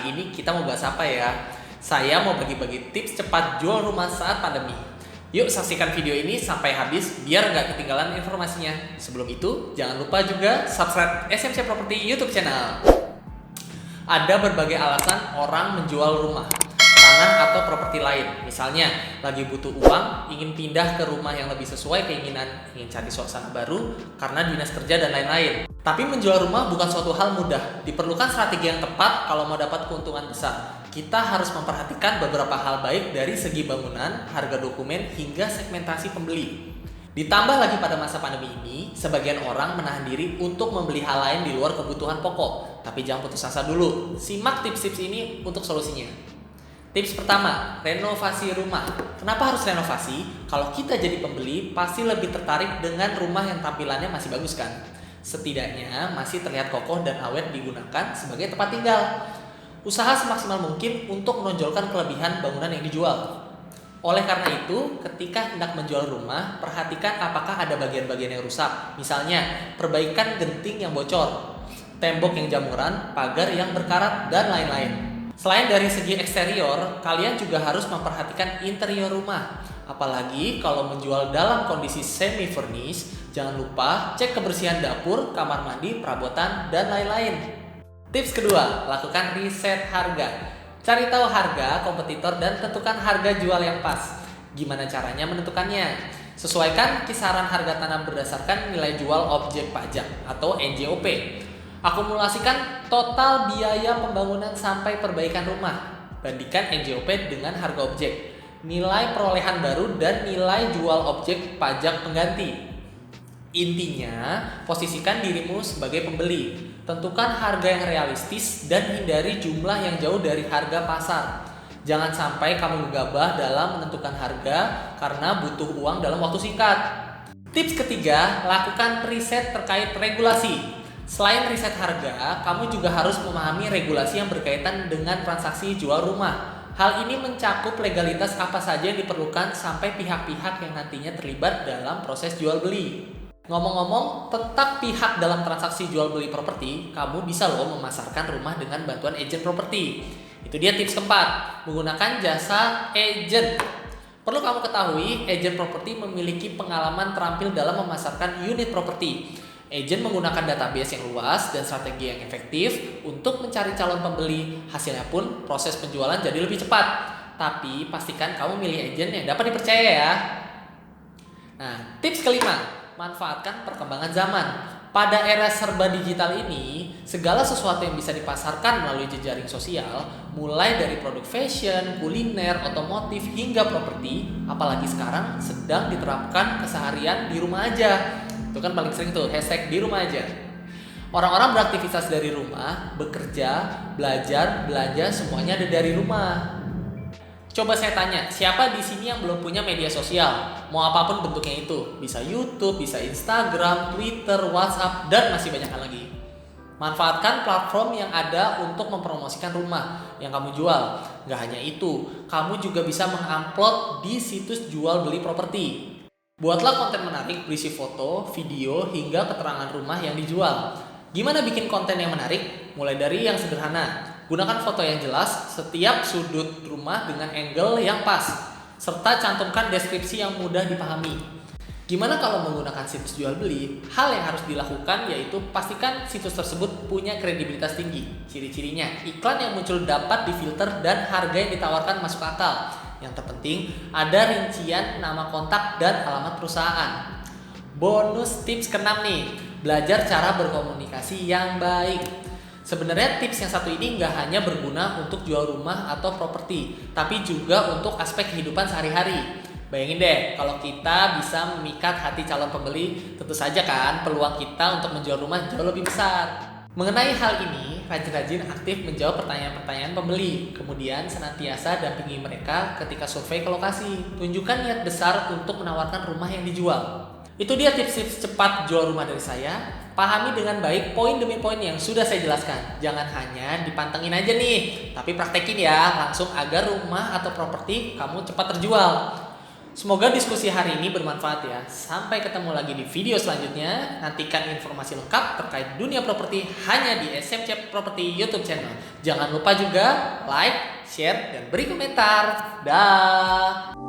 Kali ini kita mau bahas apa ya? Saya mau bagi-bagi tips cepat jual rumah saat pandemi. Yuk saksikan video ini sampai habis biar nggak ketinggalan informasinya. Sebelum itu, jangan lupa juga subscribe SMC Property YouTube channel. Ada berbagai alasan orang menjual rumah, tanah atau properti lain. Misalnya, lagi butuh uang, ingin pindah ke rumah yang lebih sesuai keinginan, ingin cari suasana baru, karena dinas kerja dan lain-lain. Tapi menjual rumah bukan suatu hal mudah. Diperlukan strategi yang tepat kalau mau dapat keuntungan besar. Kita harus memperhatikan beberapa hal baik dari segi bangunan, harga dokumen, hingga segmentasi pembeli. Ditambah lagi pada masa pandemi ini, sebagian orang menahan diri untuk membeli hal lain di luar kebutuhan pokok. Tapi jangan putus asa dulu. Simak tips-tips ini untuk solusinya. Tips pertama, renovasi rumah. Kenapa harus renovasi? Kalau kita jadi pembeli, pasti lebih tertarik dengan rumah yang tampilannya masih bagus kan? Setidaknya masih terlihat kokoh dan awet digunakan sebagai tempat tinggal. Usaha semaksimal mungkin untuk menonjolkan kelebihan bangunan yang dijual. Oleh karena itu, ketika hendak menjual rumah, perhatikan apakah ada bagian-bagian yang rusak. Misalnya, perbaikan genting yang bocor, tembok yang jamuran, pagar yang berkarat, dan lain-lain. Selain dari segi eksterior, kalian juga harus memperhatikan interior rumah. Apalagi kalau menjual dalam kondisi semi-furnished, jangan lupa cek kebersihan dapur, kamar mandi, perabotan, dan lain-lain. Tips kedua, lakukan riset harga. Cari tahu harga, kompetitor, dan tentukan harga jual yang pas. Gimana caranya menentukannya? Sesuaikan kisaran harga tanah berdasarkan nilai jual objek pajak atau NJOP. Akumulasikan total biaya pembangunan sampai perbaikan rumah. Bandingkan NJOP dengan harga objek, nilai perolehan baru, dan nilai jual objek pajak pengganti. Intinya, posisikan dirimu sebagai pembeli. Tentukan harga yang realistis dan hindari jumlah yang jauh dari harga pasar. Jangan sampai kamu gegabah dalam menentukan harga karena butuh uang dalam waktu singkat. Tips ketiga, lakukan riset terkait regulasi. Selain riset harga, kamu juga harus memahami regulasi yang berkaitan dengan transaksi jual rumah. Hal ini mencakup legalitas apa saja yang diperlukan sampai pihak-pihak yang nantinya terlibat dalam proses jual beli. Ngomong-ngomong tentang pihak dalam transaksi jual beli properti, kamu bisa loh memasarkan rumah dengan bantuan agen properti. Itu dia tips keempat, menggunakan jasa agen. Perlu kamu ketahui, agen properti memiliki pengalaman terampil dalam memasarkan unit properti. Agen menggunakan database yang luas dan strategi yang efektif untuk mencari calon pembeli. Hasilnya pun proses penjualan jadi lebih cepat. Tapi pastikan kamu milih agen yang dapat dipercaya ya. Nah, tips kelima, manfaatkan perkembangan zaman. Pada era serba digital ini, segala sesuatu yang bisa dipasarkan melalui jejaring sosial, mulai dari produk fashion, kuliner, otomotif, hingga properti, apalagi sekarang sedang diterapkan keseharian di rumah aja. Itu kan paling sering tuh, hashtag di rumah aja. Orang-orang beraktivitas dari rumah, bekerja, belajar, belanja, semuanya ada dari rumah. Coba saya tanya, siapa di sini yang belum punya media sosial? Mau apapun bentuknya itu, bisa YouTube, bisa Instagram, Twitter, WhatsApp, dan masih banyak lagi. Manfaatkan platform yang ada untuk mempromosikan rumah yang kamu jual. Gak hanya itu, kamu juga bisa mengupload di situs jual beli properti. Buatlah konten menarik berisi foto, video, hingga keterangan rumah yang dijual. Gimana bikin konten yang menarik? Mulai dari yang sederhana. Gunakan foto yang jelas setiap sudut rumah dengan angle yang pas, serta cantumkan deskripsi yang mudah dipahami. Gimana kalau menggunakan situs jual beli? Hal yang harus dilakukan yaitu pastikan situs tersebut punya kredibilitas tinggi. Ciri-cirinya, iklan yang muncul dapat difilter dan harga yang ditawarkan masuk akal. Yang terpenting, ada rincian nama kontak dan alamat perusahaan. Bonus tips ke-6 nih, belajar cara berkomunikasi yang baik. Sebenarnya tips yang satu ini nggak hanya berguna untuk jual rumah atau properti, tapi juga untuk aspek kehidupan sehari-hari. Bayangin deh, kalau kita bisa memikat hati calon pembeli, tentu saja kan peluang kita untuk menjual rumah jauh lebih besar. Mengenai hal ini, rajin-rajin aktif menjawab pertanyaan-pertanyaan pembeli, kemudian senantiasa dampingi mereka ketika survei ke lokasi. Tunjukkan niat besar untuk menawarkan rumah yang dijual. Itu dia tips-tips cepat jual rumah dari saya. Pahami dengan baik poin demi poin yang sudah saya jelaskan. Jangan hanya dipantengin aja nih, tapi praktekin ya langsung agar rumah atau properti kamu cepat terjual. Semoga diskusi hari ini bermanfaat ya. Sampai ketemu lagi di video selanjutnya. Nantikan informasi lengkap terkait dunia properti hanya di SMC Property YouTube channel. Jangan lupa juga like, share, dan beri komentar. Dah.